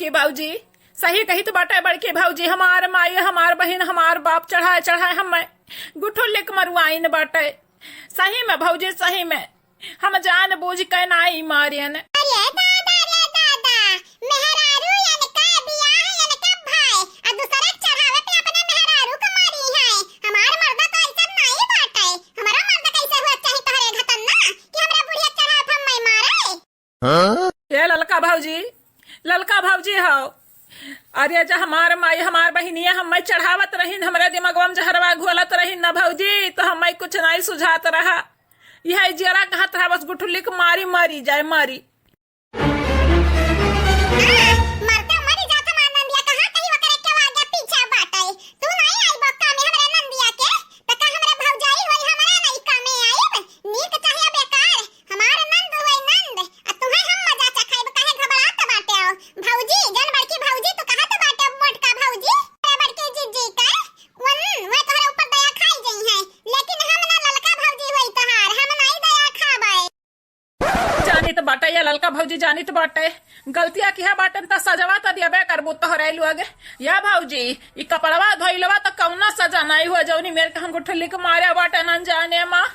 बड़की भाऊजी, सही कही तो बाटे बड़की भाऊजी। हमार माई हमार बहन हमार बाप चढ़ाए चढ़ाए हम गुठुल्ली के मरुआइन बाटे। सही में भाऊजी, सही में हम जान बूझ के नाई मारियन। अरे दादा रे दादा, मेहरारू यानी का बियाह यानी का भाई आ दूसरे चढ़ावे पे अपने मेहरारू के मारी है। हमार मर्दा तो ऐसा नहीं बाटे। हमारा मर्दा कैसे हुआ चाहे तोहरे घतन ना कि हमरा बुढ़िया चढ़ावे हम मैं मारे। ये ललका भाऊजी हो। अरे जा हमार माई हमार बहनिया हम चढ़ावत रहीन, हमरे दिमागवा में जहरवा घोलत रहीन ना भाऊजी, तो हम कुछ नहीं सुझात रहा। यह जरा कहत रहा बस गुठुल्ली के मारी मरी जाए मारी। मरते मरी जात हमार नंदिया कहां कहीं वकरे के आगे पीछे बाटे। तू नहीं आई बक्का में हमरे नंदिया के त का हमरे भौजाई होई हमरे नहीं कामे आईब। नीक चाहिए बेकार हमार नंद होई नंद आ तुम्हें हम मजा चखाइब काहे घबरात बाटे हो। भौजी जन बड़की भौजी तू कहत बाटे मोटका भौजी अरे बड़की जीजी का वे तोहरे ऊपर दया खाई गई है, लेकिन हम ना ललका भौजी होई तोहार हम नहीं दया खाबै। जानी तो बाटे ये ललका भौजी, जानी तो बाटे गलतियां किया बाटन त सजवा त दियाबे करबू तोहरे लोग। या भौजी ई कपड़वा धोइलवा त कौना सजा नहीं हुआ जौनी मेरे के हम गुठुल्ली के मारे बाटे न जाने मां।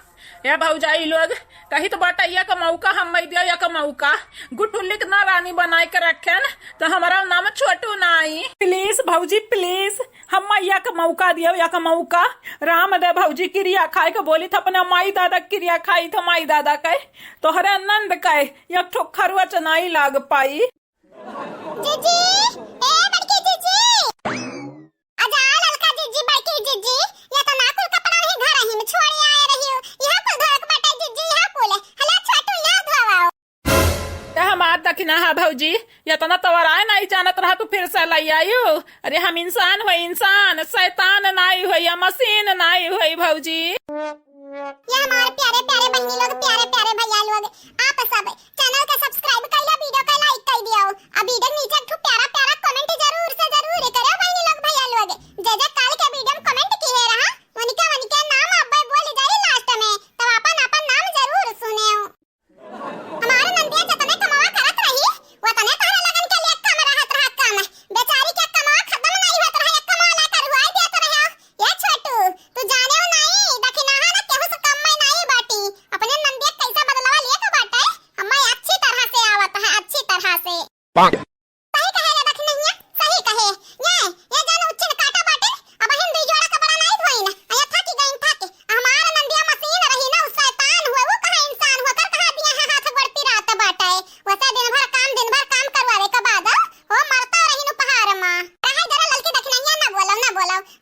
या भौजाई लोग कही तो बाटा या का मौका हम मई दिया या का मौका गुठुल्ली के ना रानी बनाए के रखेन तो हमारा नाम छोटू नाई। प्लीज भौजी प्लीज हम या का मौका दिया या का मौका। राम दे भौजी क्रिया खाए के बोली था अपने माई दादा क्रिया खाई था माई दादा कहे तोहरे नंद कहे एक ठो खरुआ चनाई लाग पाई। जीजी ए बड़की जीजी आजा ललका जीजी बड़की जीजी या तो ना कुल कपड़ा ही घर ही में छोड़ी आए रही हो। यहां कुल धोक बटे जीजी यहां कुल हला छोटू या धोवाओ ते हमार दखिना है भौजी या तो ना तोर आए नहीं जानत रहा तू फिर से लाई आयु। अरे हम इंसान हो, इंसान शैतान नहीं हो या मशीन नहीं हो भौजी। ये हमारे प्यारे प्यारे बहनी लोग प्यारे प्यारे भैया लोग आप सब चैनल का सब्सक्राइब कर लो, वीडियो का लाइक कर दियो और वीडियो नीचे एक प्यारा प्यारा कमेंट जरूर से जरूर करो बहनी लोग भैया लोग। जे काल के वीडियो में कमेंट किए रहा वनिका नाम अब बोल जाए लास्ट में तब अपन अपन नाम जरूर सुने हो। हमारे नंदिया जतने कमावा करत रही वतने तोहरा लगन के लिए कम रहत रहा कम। बेचारी के कमावा खत्म नहीं होत रहा, एक कमावा करवाई देत रहे। ये छोटू तू जाने हो नहीं दखिना है ना केहू से कम में नहीं बाटी। अपने नंदिया कैसा बदलावा लिए के बाटे हमें अच्छी तरह से आवत है, अच्छी तरह से सही कहे रे दखिना सही कहे। ये जान उच्च काटा बाटे अब हम दे जोड़ा कपड़ा नहीं धोइन आया थकी गईन थके। हमारा नंदिया मशीन रही ना शैतान हुआ वो कहां इंसान हुआ कर कहां दिया है हाथ गोड़ पिरात बाटे। वैसे दिन भर काम करवावे के बाद वो मरता रही नु पहाड़ में कहे जरा ललकी दखिना ना बोलो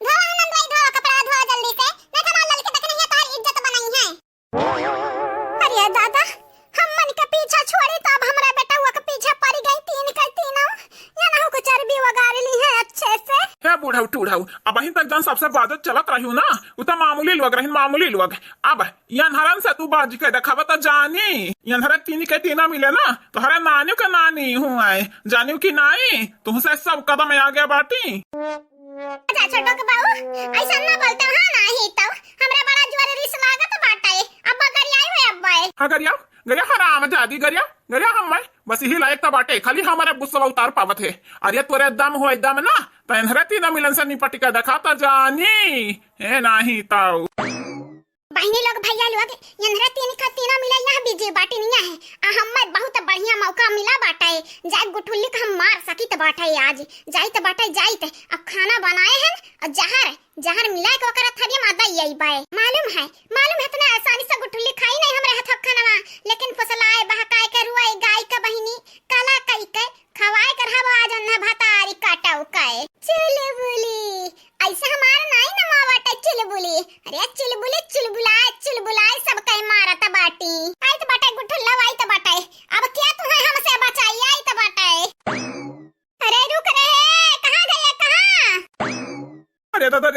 धो आनंद भाई धो कपड़ा धो जल्दी से नहीं तो ललकी दखिना तोहर इज्जत बनाई है। अरे दादा हम मन के पीछा छोड़ी तो अब हमरा बेटा हुआ के पीछे पड़ गई तीन या ना हो को चर्बी वगार ली है अच्छे से। हे बूढ़ाऊ टूढ़ाऊ अब अहीं तक जन सबसे बात चलत रही ना उ तो मामूली लोग रही मामूली लोग। अब यनहरन से तू बाजी के देखावा तो जानी यनहर तीन के तीना मिले ना तो हरे नानियों का नानी हूँ आए जानियो की नाई तुमसे सब कदम आगे बाटी। अच्छा छोटो के बाबू ऐसा ना बोलते हां नहीं तो हमरा बड़ा जोर रिस लागत बाटे। अब गरिया हुए अब हाँ गरिया हराम जादी गरिया हम बस यही लायक तो बाटे खाली हमारे गुस्सा उतार पावत है। अरे तोरे दम हो एकदम ना तो इनहरे तीन मिलन से निपट के देखा तो जानी है नहीं ताऊ बहनी लोग भैया लोग यनहरा तीन मिला यहाँ बीजे बाटी नहीं है। हमें बहुत बढ़िया मौका मिला बाटा है जाए गुठुल्ली का हम मार सकी तो बाटा है आज जाई तो बाटा जाई तो अब खाना बनाए हैं और जहर मिला के ओकरा थरी में आदा यही बाय मालूम है इतना आसानी से गुठुल्ली खाई नहीं हमरे हाथ खाना लेकिन फसलाए बहकाए के रुआई गाय का बहनी काला कई के खवाए कर हवा आज न भतारी काटा उकाए चुलबुली ऐसा हमारा नहीं ना मावाटा चुलबुली। अरे चुलबुलाए सब कई मारता बाटी आई तो बाटा गुठुल्ला आई तो बाटा अब क्या तुम्हें हमसे बचाई आई तो बाटा। अरे रुक रे कहां गए कहां। अरे दादा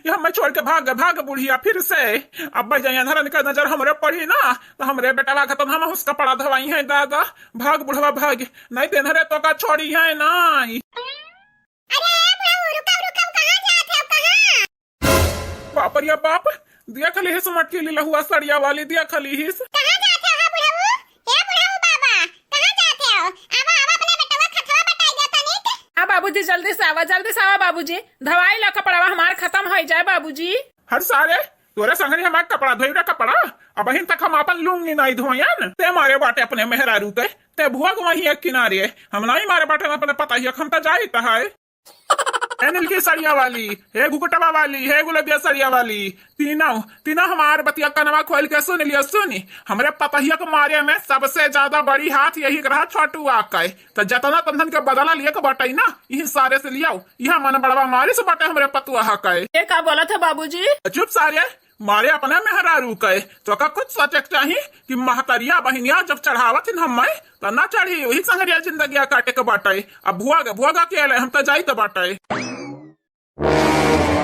ये हम छोड़ के भाग बुढ़िया फिर से अब यनहरन का नजर हमरे पड़ी ना तो हमरे बेटा का तो हम उसका पड़ा धवाई है दादा भाग बुढ़वा भाग नहीं तेनहरे तो का छोड़ी है नहीं। बाप रे बाप दिया खली हिस मटकी ली लहुआ सड़िया वाली दिया खली हिस कहां जाते हो बुढ़ऊ ए बुढ़ऊ बाबा कहां जाते हो अब अपने बेटवा खतवा बटाई जाता नहीं बाबूजी जल्दी से आवा बाबूजी, दवाई ला कपड़ा हमार खत्म हो जाए बाबूजी। हर सारे तोरे संगरी हमार कपड़ा धोई रहा कपड़ा अब हिन तक हम अपन लूंगी नहीं धोयन ते मारे बाटे अपने मेहरारू के ते भुआ वही एक किनारे हम नहीं मारे बाटे अपने पता ही हम तो जाई है एनिल की सरिया वाली है गुकटवा वाली है गुलबिया सरिया वाली तीनों हमारे बतिया कनवा खोल के सुन लियो सुनी हमरे पतहिया के मारे में सबसे ज्यादा बड़ी हाथ यही रहा छोटू आका तो जतना तंधन के बदला लिए के बटाई ना यही सारे से लियाओ यह मन बड़वा मारे से बटे हमरे पतुआ हका ये का बोला था बाबूजी? चुप सारे मारे अपने मेहरारू कहे तो का कुछ सोचे चाहिए कि महतरिया बहनिया जब चढ़ावत हम तो ना चढ़ी वही संगरिया जिंदगी काटे के बाटे अब भुआ के हम तो जाई तो बाटे।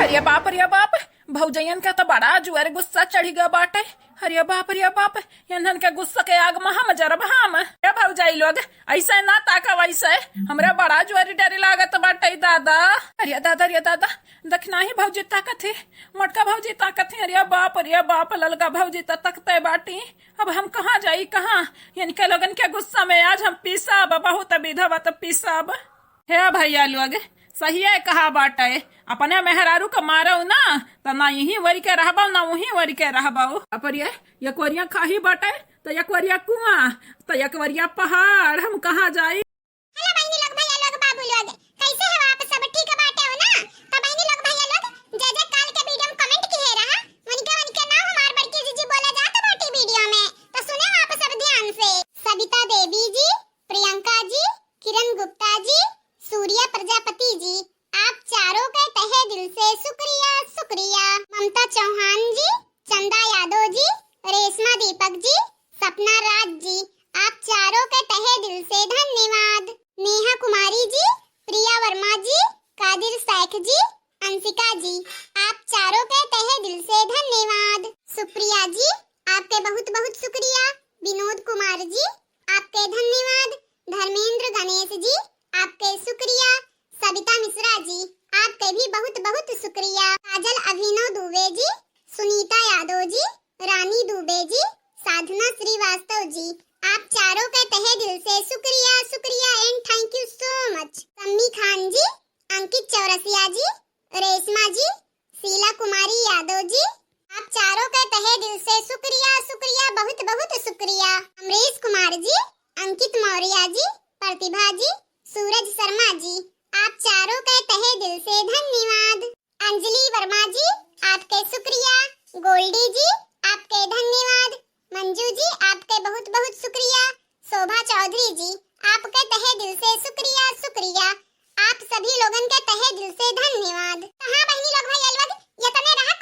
अरे बाप भौजयन का तो बड़ा जुआर गुस्सा चढ़ी गया बाटे। अरे बाप यंधन के गुस्सा के आग में हम जरब हम भौजाई लोग ऐसे ना ताका वैसे हमरा बड़ा जुआरी डरी लागत बाटे दादा। अरे दादा दखना ही भौजी ताकत है, मोटका भौजी ताकत है। अरे बाप ललका भौजी तो तकते बाटी। अब हम कहाँ जाई कहाँ इनके लोगन के गुस्सा में आज हम पीसाब बहुत विधवा तो पीसाब है भैया लोग सही है कहा बाटे अपने मेहरारू का मारो ना तो ना यही वरी के रहबो ना वही वरी के रहबो। पर ये कोरिया खाही बाटे तो ये कोरिया कुआं तो ये कोरिया पहाड़ हम कहाँ जाई। हेलो बहनी लोग भैया लोग बाबू लोग कैसे हो आप सब ठीक बाटे हो ना? तो बहनी लोग भैया लोग जय काल के वीडियो में कमेंट किए रहा वनिका नाम हमार बड़की जीजी बोला जात बाटे वीडियो में तो सुने आप सब ध्यान से। सविता देवी जी, प्रियंका जी, किरण गुप्ता जी, सूर्या प्रजापति जी आप चारों का तहे दिल से शुक्रिया। ममता चौहान जी, चंदा यादव जी, रेशमा दीपक जी, सपना राज जी आप चारों के तहे दिल से धन्यवाद। नेहा कुमारी जी, प्रिया वर्मा जी, कादिर शेख जी, अंशिका जी आप चारों के तहे दिल से धन्यवाद। सुप्रिया जी आपके बहुत बहुत शुक्रिया। विनोद कुमार जी आपके धन्यवाद। धर्मेंद्र गणेश जी आपके शुक्रिया। सविता मिश्रा जी आपके भी बहुत बहुत शुक्रिया। काजल अभिनव दुबे जी, सुनीता यादव जी, रानी दुबे जी, साधना श्रीवास्तव जी आप चारों के तहे दिल से शुक्रिया and thank you so much. Sammi Khan ji, Ankit Chaurasia ji, Reshma ji, Sheela Kumari Yadav ji आप चारों के तहे दिल से शुक्रिया बहुत बहुत शुक्रिया। अमरीश कुमार जी, अंकित मौर्य जी, प्रतिभा जी, सूरज शर्मा जी आप चारों के तहे दिल से धन्यवाद। अंजलि वर्मा जी आपके शुक्रिया। गोल्डी जी आपके धन्यवाद। मंजू जी आपके बहुत बहुत शुक्रिया। शोभा चौधरी जी आपके तहे दिल से शुक्रिया। आप सभी लोगन के तहे दिल से धन्यवाद। कहाँ बहनी लोग भैया लोग ये तने रहा